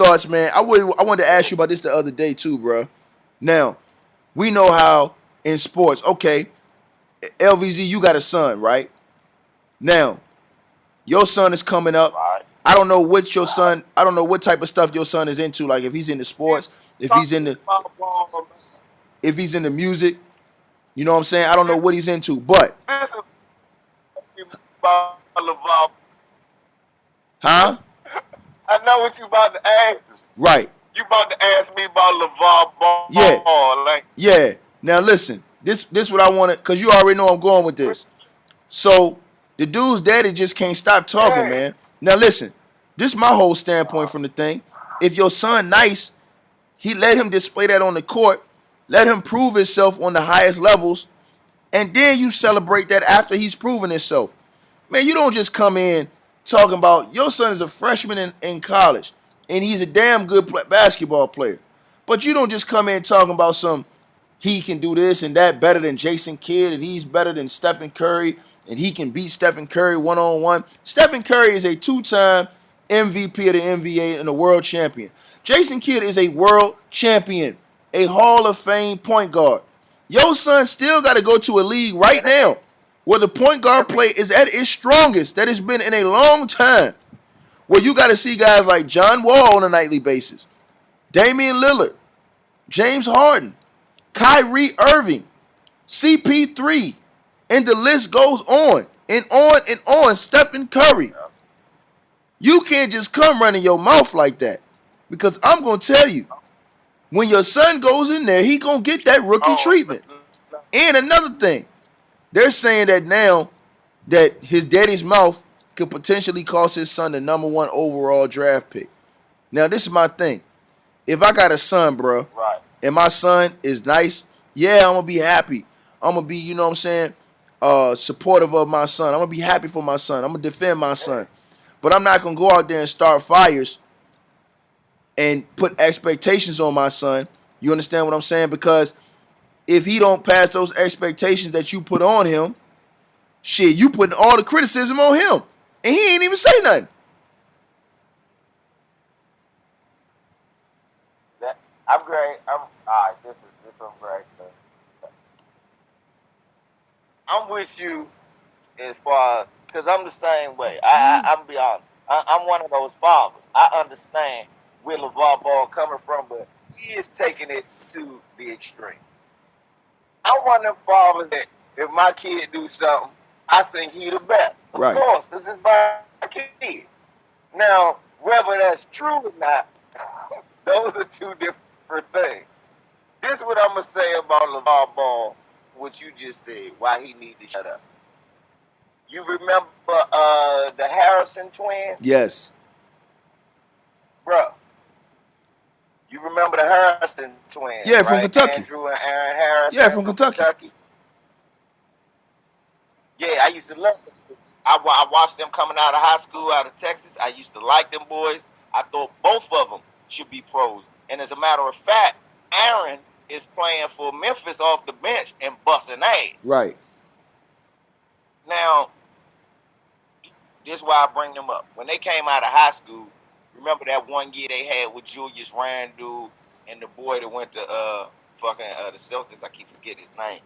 thoughts, man. I wanted to ask you about this the other day too, bro. Now, we know how in sports, okay, LVZ, you got a son, right? Now, your son is coming up. Right. I don't know what your son, I don't know what type of stuff your son is into, like if he's into He's sports, if he's talking into about ball, man. if he's into music, you know what I'm saying? I don't know what he's into, but This is about LeVar. huh? I know what you about to ask. Right. You about to ask me about LeVar Yeah. Ball. Like, Yeah. Now listen, this what I wanted, cause you already know I'm going with this. So the dude's daddy just can't stop talking, yeah. man. Now listen, this is my whole standpoint from the thing. If your son nice, he let him display that on the court, let him prove himself on the highest levels, and then you celebrate that after he's proven himself. Man, you don't just come in talking about your son is a freshman in college and he's a damn good basketball player. But you don't just come in talking about some he can do this and that better than Jason Kidd and he's better than Stephen Curry and he can beat Stephen Curry one-on-one. Stephen Curry is a two-time MVP of the NBA and a world champion. Jason Kidd is a world champion, a Hall of Fame point guard. Your son still got to go to a league right now where the point guard play is at its strongest that it's been in a long time. Where you got to see guys like John Wall on a nightly basis, Damian Lillard, James Harden, Kyrie Irving, CP3, and the list goes on and on and on. Stephen Curry. You can't just come running your mouth like that because I'm going to tell you, when your son goes in there, he going to get that rookie treatment. And another thing, they're saying that now that his daddy's mouth could potentially cost his son the #1 overall draft pick. Now, this is my thing. If I got a son, bro, Right. and my son is nice, yeah, I'm going to be happy. I'm going to be, you know what I'm saying, supportive of my son. I'm going to be happy for my son. I'm going to defend my son. But I'm not going to go out there and start fires and put expectations on my son. You understand what I'm saying? Because if he don't pass those expectations that you put on him, shit, you putting all the criticism on him. And he ain't even say nothing. I'm great. I'm all right. This is great. I'm with you as far because I'm the same way. I'm be honest. I'm one of those fathers. I understand where LeVar Ball coming from, but he is taking it to the extreme. I'm one of them fathers that if my kid do something, I think he the best. Of Right. course, this is my kid. Now, whether that's true or not, those are two different things. This is what I'm gonna say about LeVar Ball, what you just said, why he need to shut up. You remember the Harrison twins? Yes. Bruh. You remember the Harrison twins? Yeah, from right? Kentucky. Andrew and Aaron Harrison. Yeah, from Kentucky. Yeah, I used to love them. I watched them coming out of high school, out of Texas. I used to like them boys. I thought both of them should be pros. And as a matter of fact, Aaron is playing for Memphis off the bench and busting ass. Right. Now, this is why I bring them up. When they came out of high school, remember that one year they had with Julius Randle and the boy that went to the Celtics. I keep forgetting his name.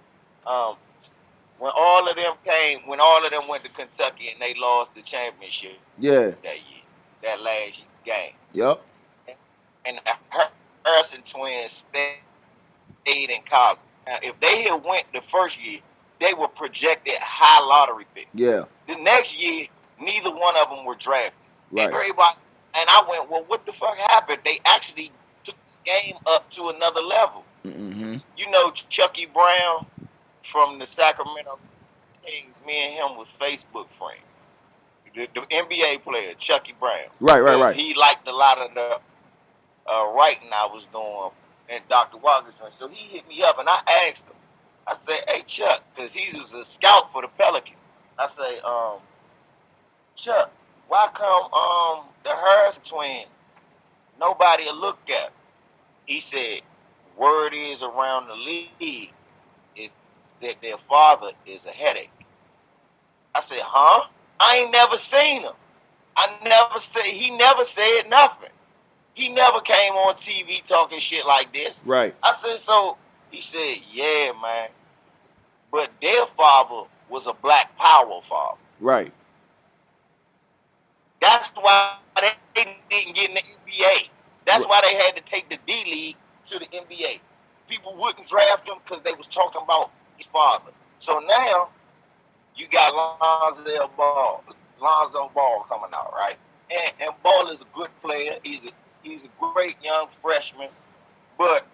When all of them went to Kentucky and they lost the championship. Yeah. That year, that last game. Yep. And the Harrison twins stayed in college. Now, if they had went the first year, they were projected high lottery pick. Yeah. The next year, neither one of them were drafted. Right. And I went, well, what the fuck happened? They actually took the game up to another level. Mm-hmm. You know Chucky Brown from the Sacramento Kings, me and him was Facebook friends. The NBA player, Chucky Brown. Right. He liked a lot of the writing I was doing and Dr. Walker's doing. So he hit me up and I asked him. I said, hey, Chuck, because he was a scout for the Pelicans. I say, Chuck, why come the Harris twins, nobody will look at them? He said, word is around the league is that their father is a headache. I said, huh? I ain't never seen him. He never said nothing. He never came on TV talking shit like this. Right. I said, so he said, yeah, man. But their father was a black power father. Right. That's why they didn't get in the NBA. That's why they had to take the D League to the NBA. People wouldn't draft him because they was talking about his father. So now you got Lonzo Ball coming out, right? And Ball is a good player. He's a great young freshman. But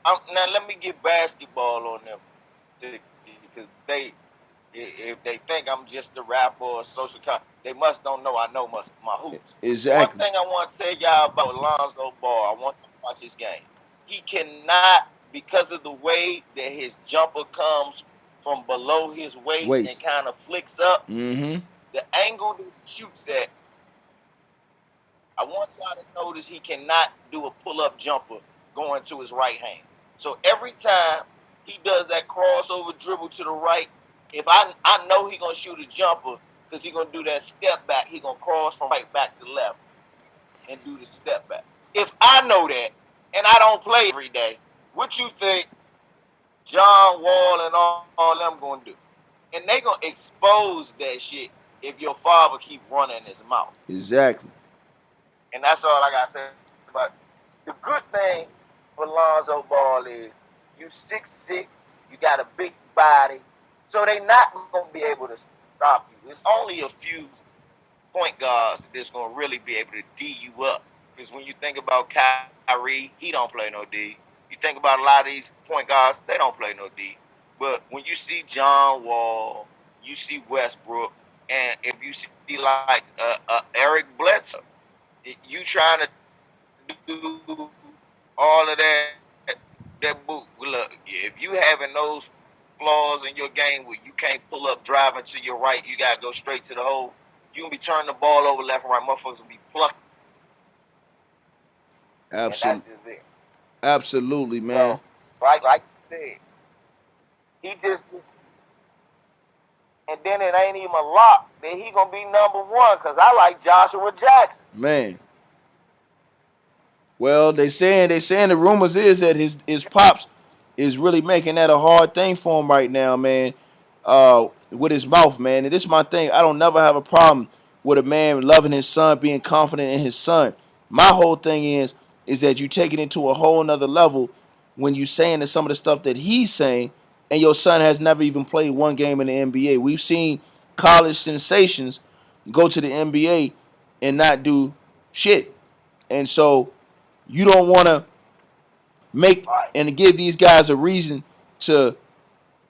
now let me get basketball on them because if they think I'm just a rapper or a social they must don't know I know my hoops. Exactly. One thing I want to tell y'all about Lonzo Ball, I want to watch his game. He cannot, because of the way that his jumper comes from below his waist and kind of flicks up, mm-hmm. the angle that he shoots at, I want y'all to notice he cannot do a pull-up jumper going to his right hand. So every time he does that crossover dribble to the right, if I know he's going to shoot a jumper because he's going to do that step back. He's going to cross from right back to left and do the step back. If I know that and I don't play every day, what you think John Wall and all them going to do? And they going to expose that shit if your father keep running his mouth. Exactly. And that's all I got to say. But the good thing for Lonzo Ball is you 6'6", you got a big body, so they not going to be able to stop you. There's only a few point guards that's going to really be able to D you up. Because when you think about Kyrie, he don't play no D. You think about a lot of these point guards, they don't play no D. But when you see John Wall, you see Westbrook, and if you see like Eric Bledsoe, you trying to do all of that boot. Look, if you having those flaws in your game where you can't pull up driving to your right, you gotta go straight to the hole, you gonna be turning the ball over left and right. Motherfuckers will be plucking. Absolutely. And that's just it. Absolutely, man. So, like you said, he just, and then it ain't even a lock that he gonna be number one because I like Joshua Jackson. Man. Well, they saying the rumors is that his pops is really making that a hard thing for him right now, man. With his mouth, man. And this is my thing. I don't never have a problem with a man loving his son, being confident in his son. My whole thing is that you take it into a whole nother level when you saying that some of the stuff that he's saying, and your son has never even played one game in the NBA. We've seen college sensations go to the NBA and not do shit. And so you don't want to make and give these guys a reason to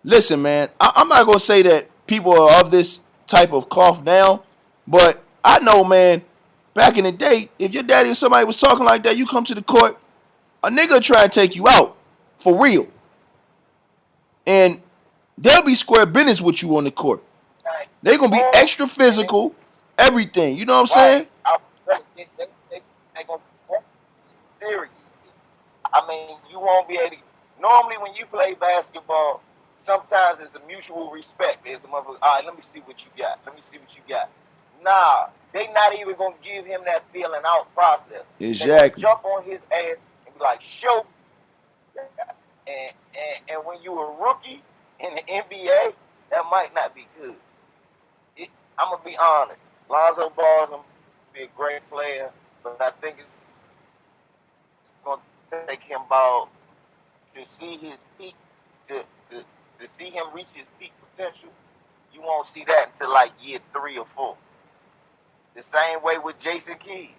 listen, man. I'm not going to say that people are of this type of cloth now, but I know, man, back in the day, if your daddy or somebody was talking like that, you come to the court, a nigga try and take you out for real. And they'll be square business with you on the court. They're going to be extra physical, everything. You know what I'm saying? They going to be serious. I mean, you won't be able to. Normally, when you play basketball, sometimes it's a mutual respect. There's a motherfucker, all right, let me see what you got. Let me see what you got. Nah, they not even going to give him that feeling out process. Exactly. They jump on his ass and be like, show. And when you're a rookie in the NBA, that might not be good. I'm going to be honest. Lonzo Ball is going to be a great player, but I think it's going to take him about to see his peak, to see him reach his peak potential. You won't see that until like year 3 or 4. The same way with Jason Kidd.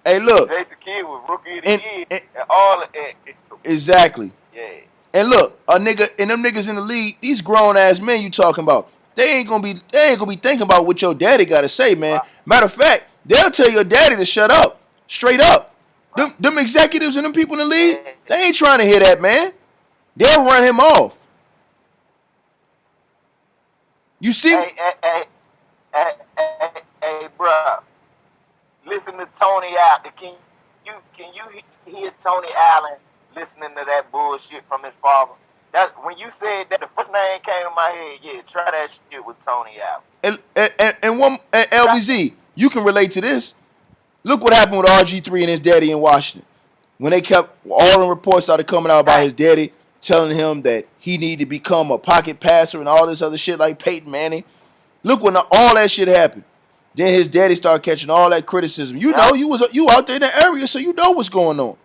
Hey, look. Jason Kidd was rookie of the year and all of it. Exactly. Yeah. And look, a nigga and them niggas in the league, these grown ass men you talking about, they ain't gonna be thinking about what your daddy gotta say, man. Right. Matter of fact, they'll tell your daddy to shut up. Straight up. Right. Them executives and them people in the league, they ain't trying to hear that, man. They'll run him off. You see? Hey, bro. Listen to Tony Allen. Can you hear Tony Allen listening to that bullshit from his father? That when you said that, the first name came in my head. Yeah, try that shit with Tony Allen. And LBZ, you can relate to this. Look what happened with RG3 and his daddy in Washington. When they kept, all the reports started coming out about his daddy telling him that he needed to become a pocket passer and all this other shit like Peyton Manning. Look when all that shit happened. Then his daddy started catching all that criticism. You know, you out there in the area, so you know what's going on.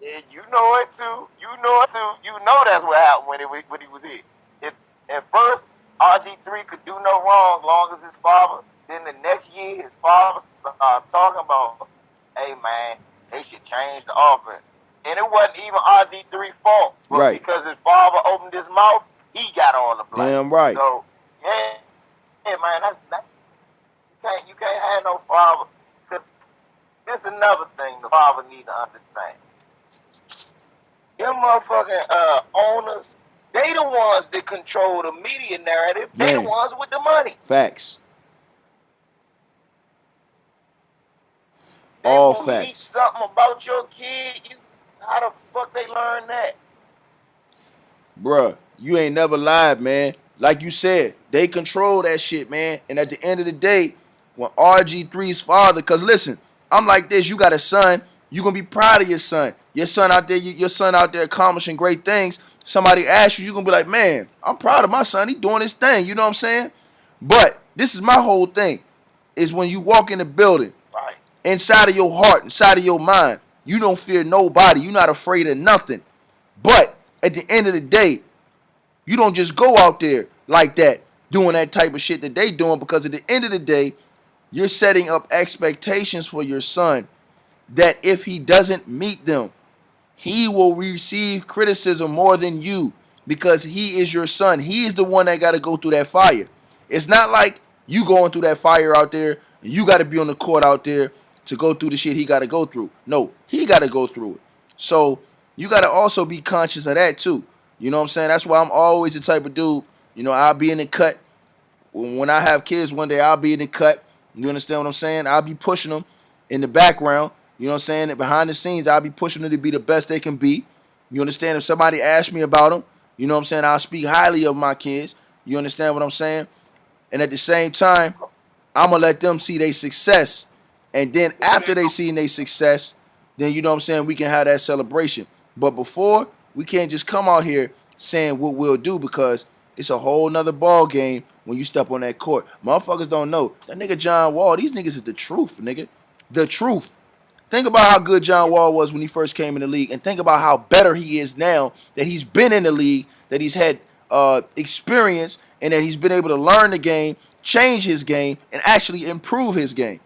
Yeah, you know it too. You know it too. You know that's what happened when he was here. At first, RG3 could do no wrong as long as his father. Then the next year, his father started talking about, hey man, they should change the offense. And it wasn't even RG3's fault. But right. Because his father opened his mouth, he got all the blame. Damn right. So, yeah, man, you can't have no father. Cause this is another thing the father need to understand. Them motherfucking owners, they the ones that control the media narrative. They the ones with the money. Facts. They all will facts. Leak something about your kid. How the fuck they learn that? Bruh, you ain't never lied, man. Like you said, they control that shit, man. And at the end of the day, when RG3's father, because listen, I'm like this, you got a son, you gonna be proud of your son. Your son out there accomplishing great things. Somebody asks you, you gonna be like, man, I'm proud of my son. He doing his thing. You know what I'm saying? But this is my whole thing. Is when you walk in the building, right, inside of your heart, inside of your mind, you don't fear nobody. You're not afraid of nothing. But at the end of the day, you don't just go out there like that doing that type of shit that they doing, because at the end of the day, you're setting up expectations for your son that if he doesn't meet them, he will receive criticism more than you, because he is your son. He is the one that got to go through that fire. It's not like you going through that fire out there and you got to be on the court out there to go through the shit he got to go through. No, he got to go through it. So you got to also be conscious of that too. You know what I'm saying? That's why I'm always the type of dude, you know, I'll be in the cut. When I have kids one day, I'll be in the cut. You understand what I'm saying? I'll be pushing them in the background. You know what I'm saying? And behind the scenes, I'll be pushing them to be the best they can be. You understand? If somebody asks me about them, you know what I'm saying, I'll speak highly of my kids. You understand what I'm saying? And at the same time, I'm going to let them see their success. And then after they see their success, then, you know what I'm saying, we can have that celebration. But before, we can't just come out here saying what we'll do, because it's a whole nother ball game when you step on that court. Motherfuckers don't know. That nigga John Wall, these niggas is the truth, nigga. The truth. Think about how good John Wall was when he first came in the league, and think about how better he is now that he's been in the league, that he's had experience, and that he's been able to learn the game, change his game, and actually improve his game.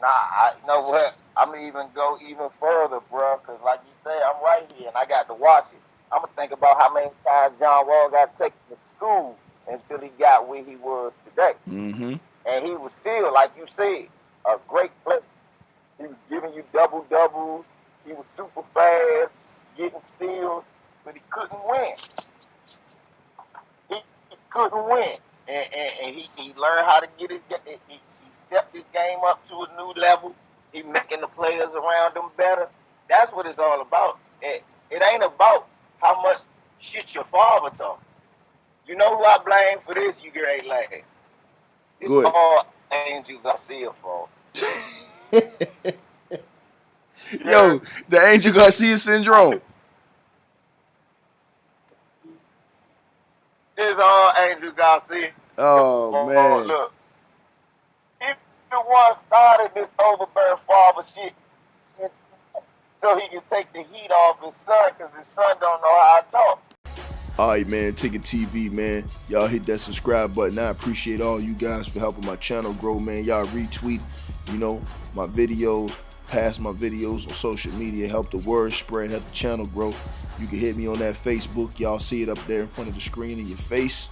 Nah, you know what? I'm going to even go even further, bro, because like you say, I'm right here, and I got to watch it. I'm going to think about how many times John Wall got taken to school until he got where he was today. Mm-hmm. And he was still, like you said, a great player. He was giving you double-doubles. He was super fast, getting steals, but he couldn't win. He couldn't win. And he learned how to get his game. He stepped his game up to a new level. He making the players around him better. That's what it's all about. It ain't about how much shit your father taught. You know who I blame for this? You great lad. It's Good. all Angel Garcia fault. Yo, the Angel Garcia syndrome. It's all Angel Garcia. Oh, man. Look, he the one started this overbearing father shit so he can take the heat off his son, because his son don't know how to talk. Alright, man, Ticket TV, man. Y'all hit that subscribe button. I appreciate all you guys for helping my channel grow, man. Y'all retweet, you know, my videos, pass my videos on social media, help the word spread, help the channel grow. You can hit me on that Facebook. Y'all see it up there in front of the screen in your face.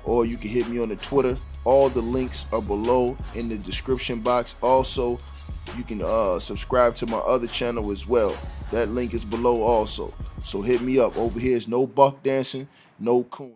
Or you can hit me on the Twitter. All the links are below in the description box. Also, you can subscribe to my other channel as well. That link is below also. So hit me up. Over here is no buck dancing, no cooning.